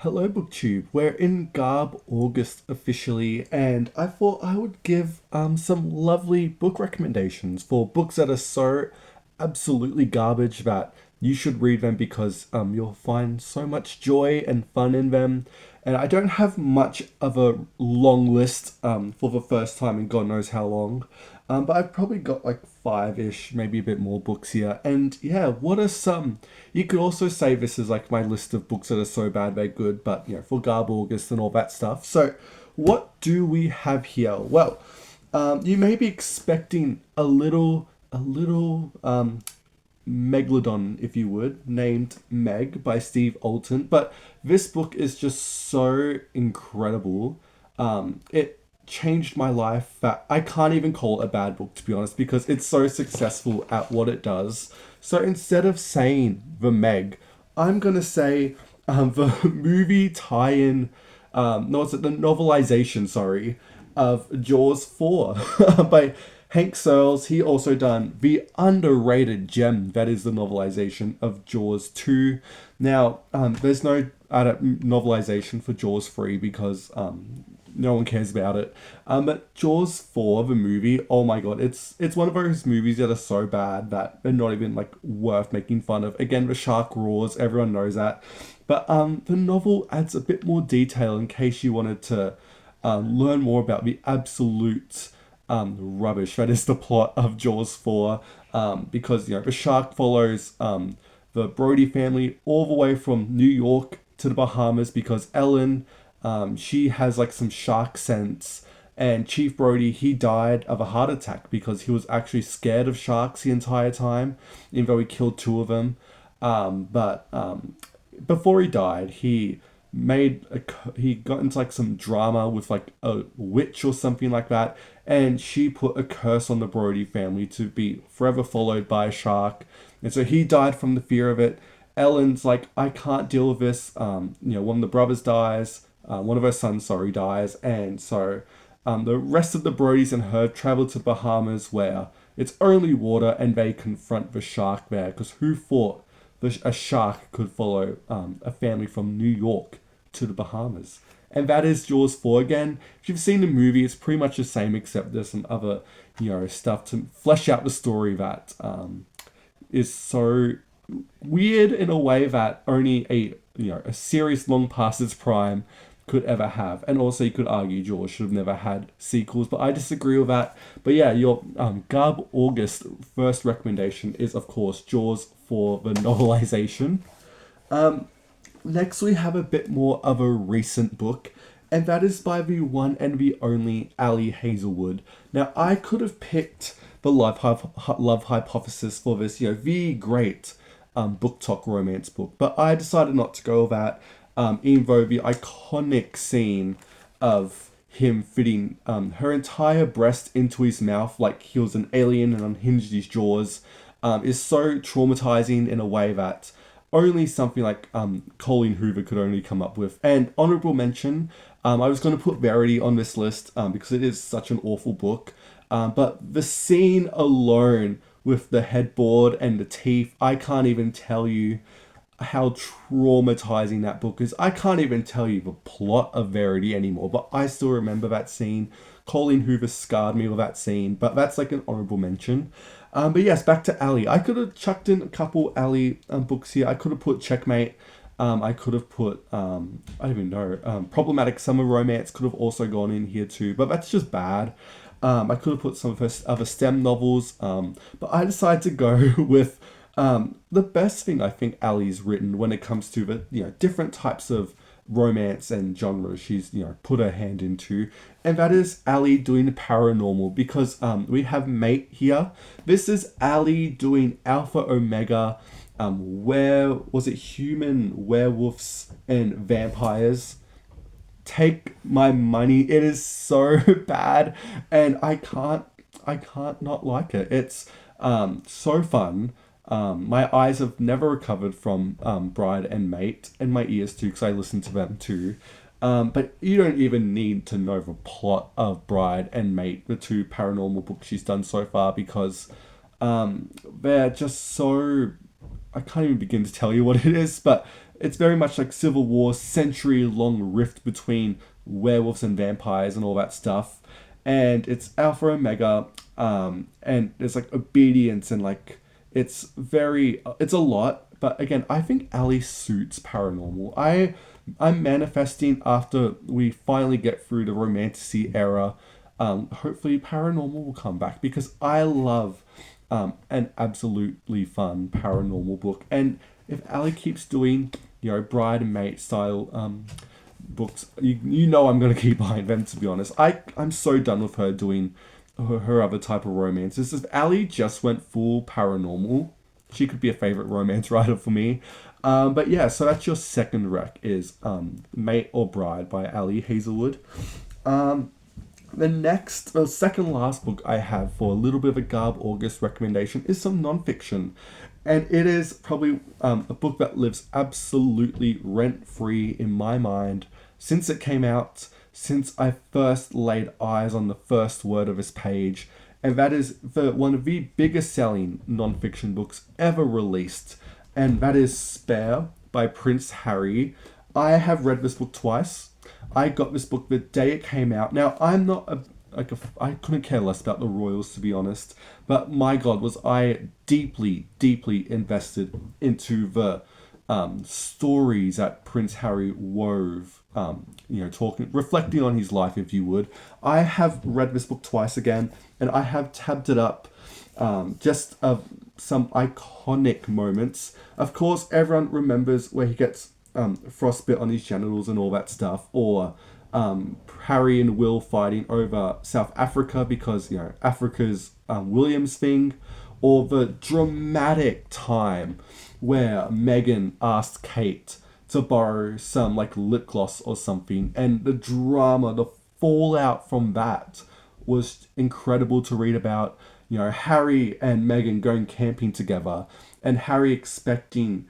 Hello, BookTube. We're in GarbAugust officially, and I thought I would give some lovely book recommendations for books that are so absolutely garbage that you should read them because you'll find so much joy and fun in them. And I don't have much of a long list for the first time in God knows how long. But I've probably got like five ish, maybe a bit more books here. And yeah, what are some? You could also say this is like my list of books that are so bad they're good, but for Garb August and all that stuff. So, what do we have here? Well, you may be expecting a little megalodon, if you would, named Meg by Steve Alton. But this book is just so incredible. It changed my life that I can't even call it a bad book, to be honest, because it's so successful at what it does. So instead of saying The Meg, I'm going to say the movie tie in, no, it's the novelization, sorry, of Jaws 4 by Hank Searles. He also done the underrated gem that is the novelization of Jaws 2. Now, there's no novelization for Jaws 3 because no one cares about it. But Jaws 4, the movie, oh my god, it's one of those movies that are so bad that they're not even like worth making fun of. Again, the shark roars, everyone knows that. But the novel adds a bit more detail in case you wanted to learn more about the absolute rubbish that is the plot of Jaws 4. Because the shark follows the Brody family all the way from New York to the Bahamas because Ellen, she has like some shark sense. And Chief Brody, he died of a heart attack because he was actually scared of sharks the entire time, even though he killed two of them. But before he died, he got into like some drama with like a witch or something like that, and she put a curse on the Brody family to be forever followed by a shark, and so he died from the fear of it. Ellen's like, I can't deal with this. One of the brothers dies, one of her sons, sorry, dies, and so the rest of the Brodies and her travel to Bahamas where it's only water, and they confront the shark there because who thought a shark could follow a family from New York to the Bahamas. And that is Jaws 4 again. If you've seen the movie, it's pretty much the same, except there's some other, stuff to flesh out the story that is so weird in a way that only a series long past its prime could ever have. And also, you could argue Jaws should have never had sequels, but I disagree with that. But yeah, your Garb August first recommendation is, of course, Jaws for the novelization. Next, we have a bit more of a recent book, and that is by the one and the only Ali Hazelwood. Now, I could have picked the love hypothesis for this, the great book talk romance book, but I decided not to go with that. Even though the iconic scene of him fitting her entire breast into his mouth like he was an alien and unhinged his jaws is so traumatizing in a way that only something like Colleen Hoover could only come up with. And honorable mention, I was going to put Verity on this list because it is such an awful book. But the scene alone with the headboard and the teeth, I can't even tell you how traumatizing that book is. I can't even tell you the plot of Verity anymore, but I still remember that scene. Colleen Hoover scarred me with that scene, but that's like an honorable mention. But yes, back to Ali. I could have chucked in a couple Ali books here. I could have put Checkmate. I could have put, I don't even know, Problematic Summer Romance could have also gone in here too, but that's just bad. I could have put some of her other STEM novels, but I decided to go with the best thing I think Ali's written when it comes to the different types of romance and genres she's put her hand into, and that is Ali doing the paranormal because we have Mate here. This is Ali doing Alpha Omega. Where was it? Human werewolves and vampires. Take my money. It is so bad, and I can't not like it. It's so fun. My eyes have never recovered from Bride and Mate, and my ears too, because I listen to them too. But you don't even need to know the plot of Bride and Mate, the two paranormal books she's done so far, because they're just so. I can't even begin to tell you what it is, but it's very much like Civil War, century-long rift between werewolves and vampires and all that stuff. And it's Alpha Omega, and there's like obedience and like it's a lot. But again, I think Ali suits paranormal. I'm manifesting after we finally get through the romantasy era. Hopefully, paranormal will come back because I love an absolutely fun paranormal book. And if Ali keeps doing, bride and mate style books, you know I'm going to keep buying them, to be honest. I'm so done with her doing her other type of romances. If Ali just went full paranormal, she could be a favorite romance writer for me. But yeah, so that's your second rec is Mate or Bride by Ali Hazelwood. The second last book I have for a little bit of a GarbAugust recommendation is some nonfiction. And it is probably a book that lives absolutely rent-free in my mind since it came out, since I first laid eyes on the first word of this page. And that is one of the biggest selling nonfiction books ever released. And that is Spare by Prince Harry. I have read this book twice. I got this book the day it came out. Now, I'm not I couldn't care less about the royals, to be honest. But my God, was I deeply, deeply invested into the stories that Prince Harry wove. Reflecting on his life, if you would. I have read this book twice again, and I have tabbed it up. Just some iconic moments. Of course, everyone remembers where he gets frostbite on his genitals and all that stuff, or Harry and Will fighting over South Africa because Africa's William's thing, or the dramatic time where Meghan asked Kate to borrow some like lip gloss or something, and the drama, the fallout from that was incredible to read about. Harry and Meghan going camping together, and Harry expecting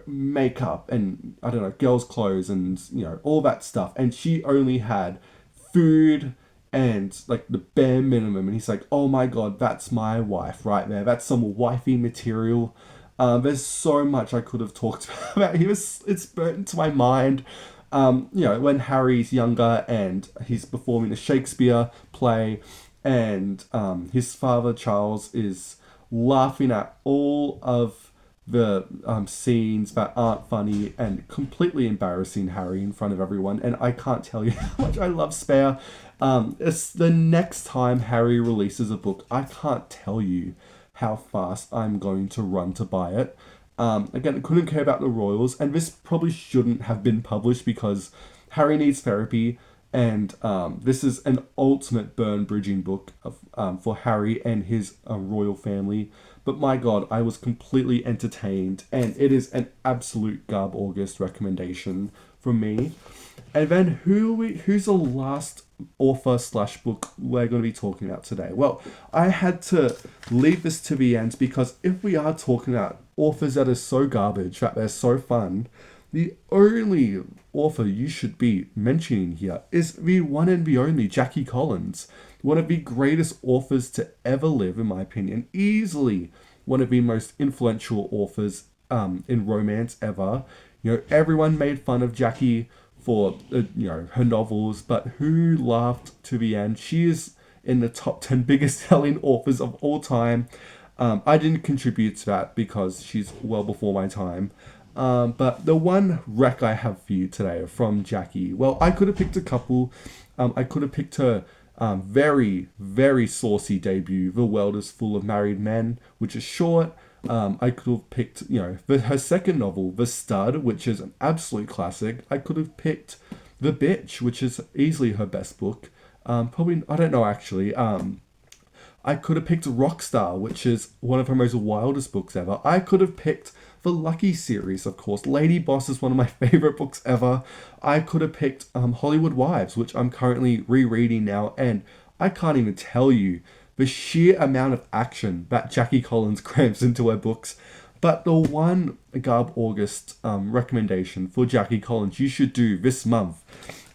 makeup and I don't know, girls' clothes and all that stuff, and she only had food and like the bare minimum, and he's like, oh my God, that's my wife right there, that's some wifey material. There's so much I could have talked about. It's burnt into my mind. When Harry's younger and he's performing a Shakespeare play, and his father Charles is laughing at all of the scenes that aren't funny and completely embarrassing Harry in front of everyone. And I can't tell you how much I love Spare. It's the next time Harry releases a book, I can't tell you how fast I'm going to run to buy it. Again, I couldn't care about the royals, and this probably shouldn't have been published because Harry needs therapy, and this is an ultimate burn bridging book for Harry and his royal family. But my God, I was completely entertained, and it is an absolute GarbAugust recommendation from me. And then who's the last author / book we're going to be talking about today? Well, I had to leave this to the end because if we are talking about authors that are so garbage, that they're so fun, the only author you should be mentioning here is the one and the only Jackie Collins. One of the greatest authors to ever live, in my opinion. Easily one of the most influential authors in romance ever. Everyone made fun of Jackie for her novels, but who laughed to the end? She is in the top 10 biggest selling authors of all time. I didn't contribute to that because she's well before my time. But the one rec I have for you today from Jackie, well, I could have picked a couple. I could have picked her very, very saucy debut, The World is Full of Married Men, which is short. I could have picked, her second novel, The Stud, which is an absolute classic. I could have picked The Bitch, which is easily her best book. Probably, I don't know actually. I could have picked Rockstar, which is one of her most wildest books ever. I could have picked the Lucky series, of course. Lady Boss is one of my favorite books ever. I could have picked Hollywood Wives, which I'm currently rereading now, and I can't even tell you the sheer amount of action that Jackie Collins crams into her books. But the one GarbAugust recommendation for Jackie Collins you should do this month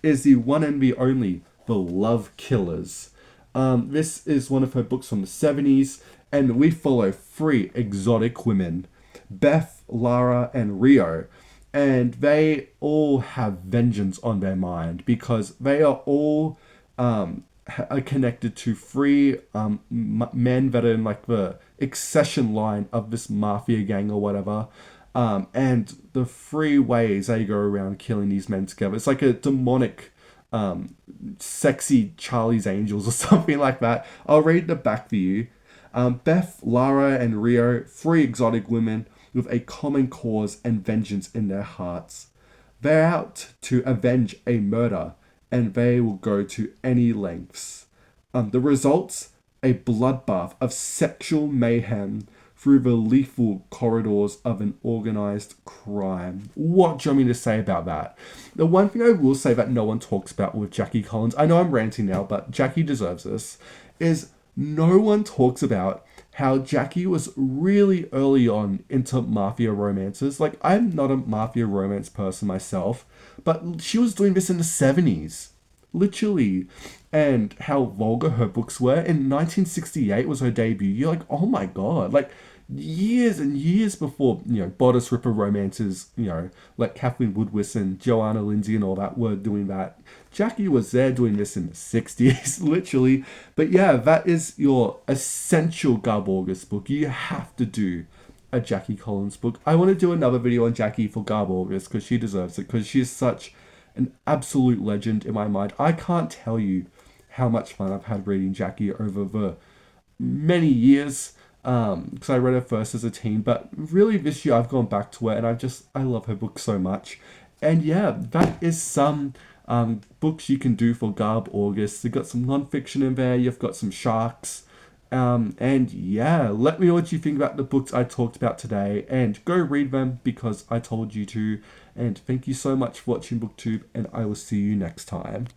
is the one and the only The Love Killers. This is one of her books from the 70s, and we follow three exotic women, Beth, Lara, and Rio. and they all have vengeance on their mind because they are all are connected to three men that are in like the accession line of this mafia gang or whatever. And the three ways they go around killing these men together. It's like a demonic, sexy Charlie's Angels or something like that. I'll read the back for you. Beth, Lara, and Rio, three exotic women with a common cause and vengeance in their hearts. They're out to avenge a murder, and they will go to any lengths. The results? A bloodbath of sexual mayhem through the lethal corridors of an organized crime. What do you want me to say about that? The one thing I will say that no one talks about with Jackie Collins, I know I'm ranting now, but Jackie deserves this, is no one talks about how Jackie was really early on into mafia romances. Like, I'm not a mafia romance person myself, but she was doing this in the 70s. Literally. And how vulgar her books were. In 1968 was her debut. You're like, oh my god. Like, years and years before, bodice ripper romances, like Kathleen Woodward and Joanna Lindsay and all that were doing that. Jackie was there doing this in the 60s, literally. But yeah, that is your essential GarbAugust book. You have to do a Jackie Collins book. I want to do another video on Jackie for GarbAugust because she deserves it, because she is such an absolute legend in my mind. I can't tell you how much fun I've had reading Jackie over the many years, because I read her first as a teen, but really this year I've gone back to her and I love her book so much. And yeah, that is some books you can do for GarbAugust. You've got some non-fiction in there, you've got some sharks, and yeah, let me know what you think about the books I talked about today, and go read them because I told you to. And thank you so much for watching BookTube, and I will see you next time.